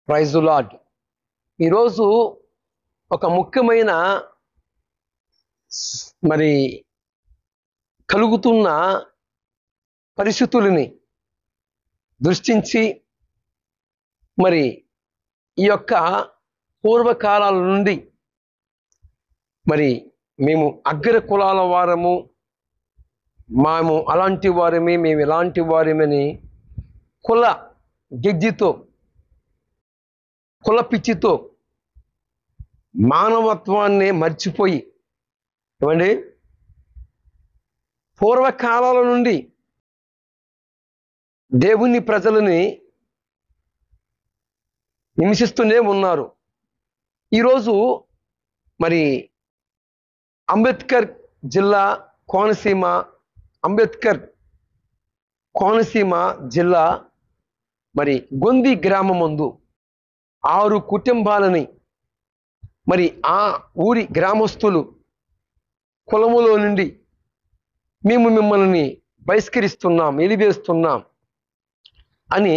Praise the lord. ఈరోజు ఒక ముఖ్యమైన మరి కలుగుతున్న పరిస్థితులని దృష్టించి మరి ఈ యొక్క పూర్వకాలాల నుండి మరి మేము అగ్ర కులాల వారము, మేము అలాంటి వారమే, మేము ఇలాంటి వారమని కుల గెజ్జితో, కుల పిచ్చితో మానవత్వాన్ని మర్చిపోయి ఏమండి పూర్వకాలాల నుండి దేవుని ప్రజలని హింసిస్తూనే ఉన్నారు. ఈరోజు మరి అంబేద్కర్ జిల్లా కోనసీమ, అంబేద్కర్ కోనసీమ జిల్లా మరి గొంది గ్రామమందు 6 కుటుంబాలని మరి ఆ ఊరి గ్రామస్తులు కులములో నుండి మేము మిమ్మల్ని బహిష్కరిస్తున్నాం, ఎలివేస్తున్నాం అని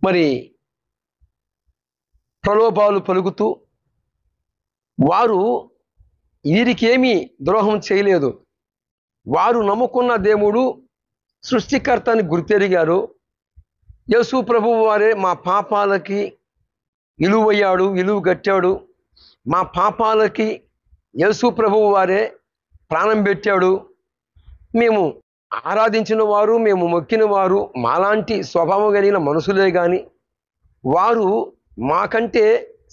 మరి ప్రలోభాలు పలుకుతూ, వారు వీరికేమీ ద్రోహం చేయలేదు, వారు నమ్ముకున్న దేవుడు సృష్టికర్త అని గుర్తెరిగారు. యేసు ప్రభువు వారే మా పాపాలకి విలువయ్యాడు, విలువ గట్టాడు, మా పాపాలకి యేసు ప్రభువు వారే ప్రాణం పెట్టాడు. మేము ఆరాధించిన వారు, మేము మొక్కిన వారు మాలాంటి స్వభావం కలిగిన మనుషులే కానీ వారు మాకంటే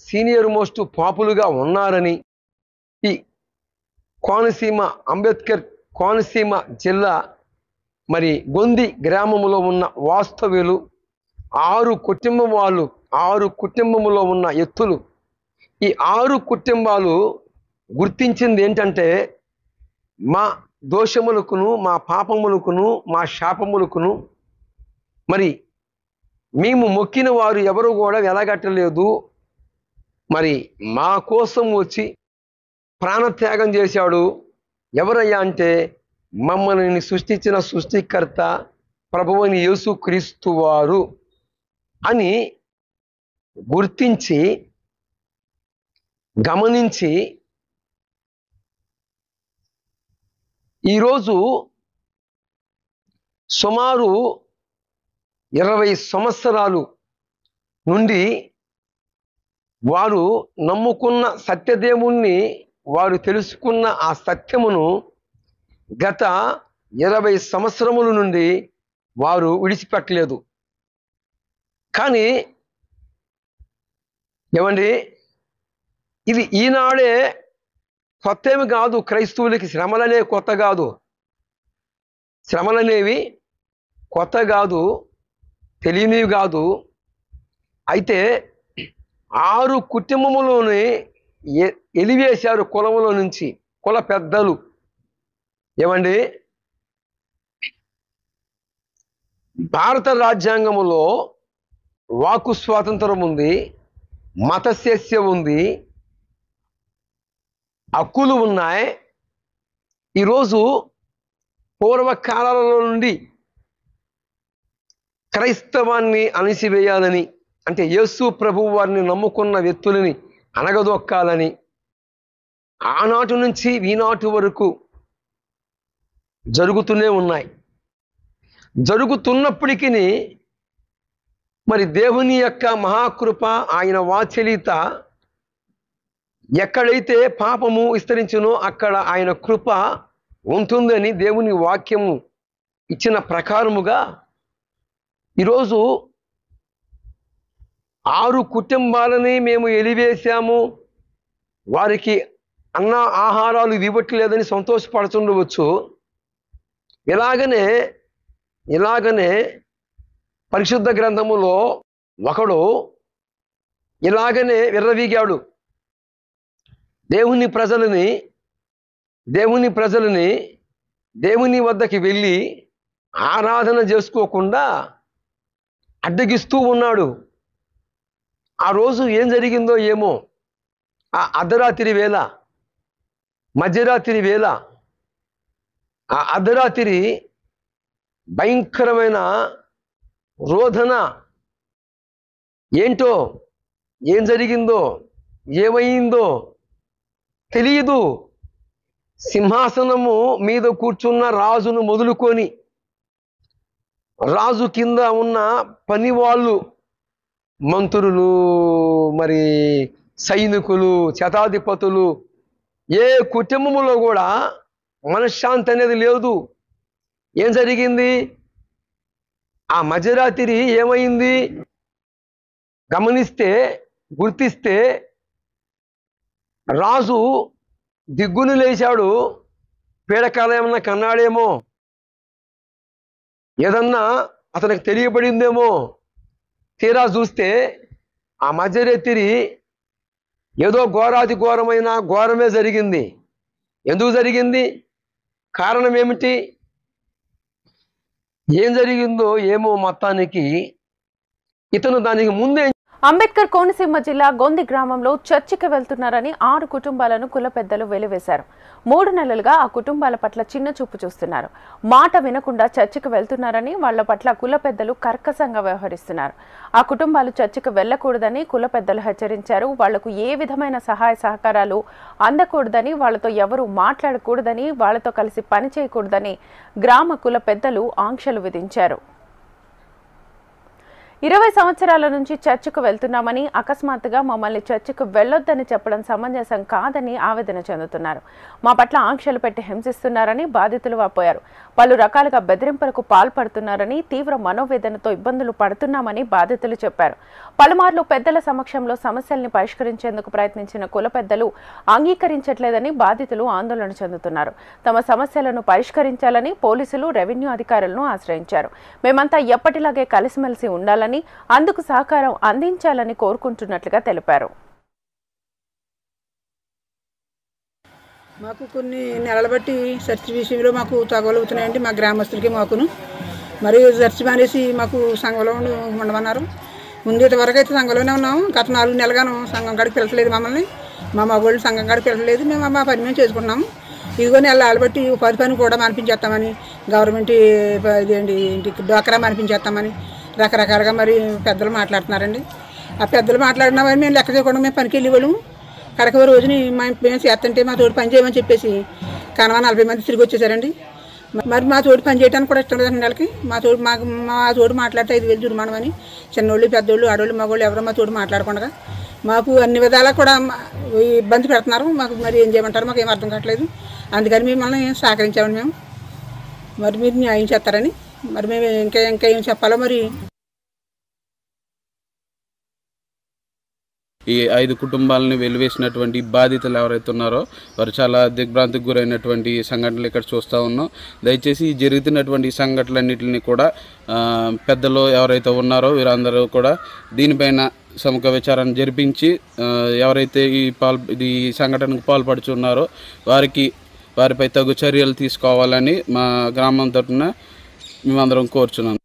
సీనియర్ మోస్ట్ పాపులుగా ఉన్నారని ఈ కోనసీమ, అంబేద్కర్ కోనసీమ జిల్లా మరి గొంది గ్రామంలో ఉన్న వాస్తవ్యులు 6 కుటుంబం వాళ్ళు, 6 కుటుంబములో ఉన్న ఎత్తులు, ఈ 6 కుటుంబాలు గుర్తించింది ఏంటంటే మా దోషములకును, మా పాపములకును, మా శాపములకును మరి మేము మొక్కిన వారు ఎవరు కూడా వెలగట్టలేదు, మరి మా కోసం వచ్చి ప్రాణత్యాగం చేశాడు ఎవరయ్యా అంటే మమ్మల్ని సృష్టించిన సృష్టికర్త ప్రభువైన యేసు క్రీస్తు వారు అని గుర్తించి, గమనించి ఈరోజు సుమారు 20 సంవత్సరాలు నుండి వారు నమ్ముకున్న సత్యదేవుణ్ణి, వారు తెలుసుకున్న ఆ సత్యమును గత 20 సంవత్సరముల నుండి వారు విడిచిపెట్టలేదు. కానీ ఏమండి, ఇది ఈనాడే కొత్త ఏమి కాదు. క్రైస్తవులకి శ్రమలనే కొత్త కాదు, శ్రమలనేవి కొత్త కాదు, తెలియనివి కాదు. అయితే 6 కుటుంబములోని ఎలివేశారు కులములో నుంచి, కుల పెద్దలు. ఏమండి, భారత రాజ్యాంగంలో వాక్కు స్వాతంత్రం ఉంది, మత స్వేచ్ఛ ఉంది, హక్కులు ఉన్నాయి. ఈరోజు పూర్వకాలాల నుండి క్రైస్తవాన్ని అణిసివేయాలని, అంటే యేసు ప్రభువు వారిని నమ్ముకున్న వ్యక్తులని అనగదొక్కాలని ఆనాటి నుంచి ఈనాటి వరకు జరుగుతూనే ఉన్నాయి. జరుగుతున్నప్పటికీ మరి దేవుని యొక్క మహాకృప, ఆయన వాత్సల్యత ఎక్కడైతే పాపము విస్తరించునో అక్కడ ఆయన కృప ఉంటుందని దేవుని వాక్యము ఇచ్చిన ప్రకారముగా ఈరోజు 6 కుటుంబాలని మేము ఎలివేశాము, వారికి అన్న ఆహారాలు ఇవ్వట్లేదని సంతోషపడుతుండవచ్చు. ఇలాగనే పరిశుద్ధ గ్రంథములో ఒకడు ఇలాగనే విర్రవీగాడు. దేవుని ప్రజలని దేవుని వద్దకి వెళ్ళి ఆరాధన చేసుకోకుండా అడ్డగిస్తూ ఉన్నాడు. ఆ రోజు ఏం జరిగిందో ఏమో, ఆ అర్ధరాత్రి వేళ, మధ్యరాత్రి వేళ, ఆ అర్ధరాత్రి భయంకరమైన రోదన ఏంటో, ఏం జరిగిందో, ఏమైందో తెలియదు. సింహాసనము మీద కూర్చున్న రాజును మొదలుకొని రాజు కింద ఉన్న పని వాళ్ళు, మంత్రులు, మరి సైనికులు, శతాధిపతులు, ఏ కుటుంబంలో కూడా మనశ్శాంతి అనేది లేదు. ఏం జరిగింది? ఆ మధ్యరాత్రి ఏమైంది గమనిస్తే, గుర్తిస్తే రాజు దిగ్గును లేచాడు. పీడకాలం ఏమన్నా కన్నాడేమో, ఏదన్నా అతనికి తెలియబడిందేమో. తీరా చూస్తే ఆ మధ్యరాత్రి ఏదో ఘోరాతి ఘోరమైన ఘోరమే జరిగింది. ఎందుకు జరిగింది? కారణం ఏమిటి? ఏం జరిగిందో ఏమో. మొత్తానికి ఇతను దానికి ముందే అంబేద్కర్ కోనసీమ జిల్లా గొంది గ్రామంలో చర్చికి వెళ్తున్నారని 6 కుటుంబాలను కుల పెద్దలు వెలివేశారు. 3 నెలలుగా ఆ కుటుంబాల పట్ల చిన్న చూపు చూస్తున్నారు. మాట వినకుండా చర్చికి వెళ్తున్నారని వాళ్ల పట్ల కుల పెద్దలు కర్కశంగా వ్యవహరిస్తున్నారు. ఆ కుటుంబాలు చర్చికి వెళ్లకూడదని కుల పెద్దలు హెచ్చరించారు. వాళ్లకు ఏ విధమైన సహాయ సహకారాలు అందకూడదని, వాళ్లతో ఎవరూ మాట్లాడకూడదని, వాళ్లతో కలిసి పని చేయకూడదని గ్రామ కుల పెద్దలు ఆంక్షలు విధించారు. 20 సంవత్సరాల నుంచి చర్చికి వెళ్తున్నామని, అకస్మాత్తుగా మమ్మల్ని చర్చికి వెళ్లొద్దని చెప్పడం సమంజసం కాదని ఆవేదన చెందుతున్నారు. మా పట్ల ఆంక్షలు పెట్టి హింసిస్తున్నారని బాధితులు వాపోయారు. పలు రకాలుగా బెదిరింపులకు పాల్పడుతున్నారని, తీవ్ర మనోవేదనతో ఇబ్బందులు పడుతున్నామని బాధితులు చెప్పారు. పలుమార్లు పెద్దల సమక్షంలో సమస్యల్ని పరిష్కరించేందుకు ప్రయత్నించిన కుల పెద్దలు అంగీకరించట్లేదని బాధితులు ఆందోళన చెందుతున్నారు. తమ సమస్యలను పరిష్కరించాలని పోలీసులు, రెవెన్యూ అధికారులను ఆశ్రయించారు. మేమంతా ఎప్పటిలాగే కలిసిమెలిసి ఉండాలని, అందుకు సహకారం అందించాలని కోరుకుంటున్నట్లుగా తెలిపారు. మాకు కొన్ని నెలల బట్టి చర్చి విషయంలో మాకు తగవలు అవుతున్నాయండి. మా గ్రామస్తులకి మాకును మరియు చర్చి మానేసి మాకు సంఘంలో ఉండమన్నారు. ముందు ఇంతవరకు అయితే సంఘంలోనే ఉన్నాము. గత 4 నెలలుగాను సంఘం కాడికి పిలచలేదు మమ్మల్ని. మా మగవాళ్ళు సంఘం కాడికి పిలచలేదు. మేము మా పని మేము చేసుకుంటున్నాము. ఇదిగో నెలలు బట్టి ఉపాధి పని కూడా మానిపించేస్తామని, గవర్నమెంట్ ఇదేంటి ఇంటికి డ్వాక్రా మానిపించేస్తామని రకరకాలుగా మరి పెద్దలు మాట్లాడుతున్నారండి. ఆ పెద్దలు మాట్లాడినా కానీ మేము లెక్క చేయకుండా మేము పనికి వెళ్ళేవాళ్ళము. కడక రోజుని మేము చేస్తుంటే మా తోడు పని చేయమని చెప్పేసి కనవ 40 మంది తిరిగి వచ్చేసారండి. మరి మా తోడు పని చేయడానికి కూడా ఇష్టం లేదండి నెలకి. మా తోడు మాట్లాడితే 5,000 జుర్మానం అని చిన్నోళ్ళు, పెద్దోళ్ళు, ఆడోళ్ళు, మగోళ్ళు ఎవరో మా తోడు మాట్లాడకుండా మాకు అన్ని విధాలా కూడా ఇబ్బంది పెడుతున్నారు. మాకు మరి ఏం చేయమంటారు మాకు ఏం అర్థం కావట్లేదు. అందుకని మిమ్మల్ని సహకరించామని మేము. మరి మీరు న్యాయం చేస్తారని మరి మేము ఇంకా ఏం చెప్పాలో మరి. ఈ 5 కుటుంబాలను వెలివేసినటువంటి బాధితులు ఎవరైతే ఉన్నారో వారు చాలా దిగ్భ్రాంతికి గురైనటువంటి సంఘటనలు ఇక్కడ చూస్తూ ఉన్నాం. దయచేసి జరుగుతున్నటువంటి సంఘటనలన్నింటినీ కూడా పెద్దలు ఎవరైతే ఉన్నారో వీరందరూ కూడా దీనిపైన సముఖ విచారణ జరిపించి ఎవరైతే ఈ సంఘటనకు పాల్పడుచున్నారో వారిపై తగు చర్యలు తీసుకోవాలని మా గ్రామం తరఫున మేమందరం కోరుచున్నాం.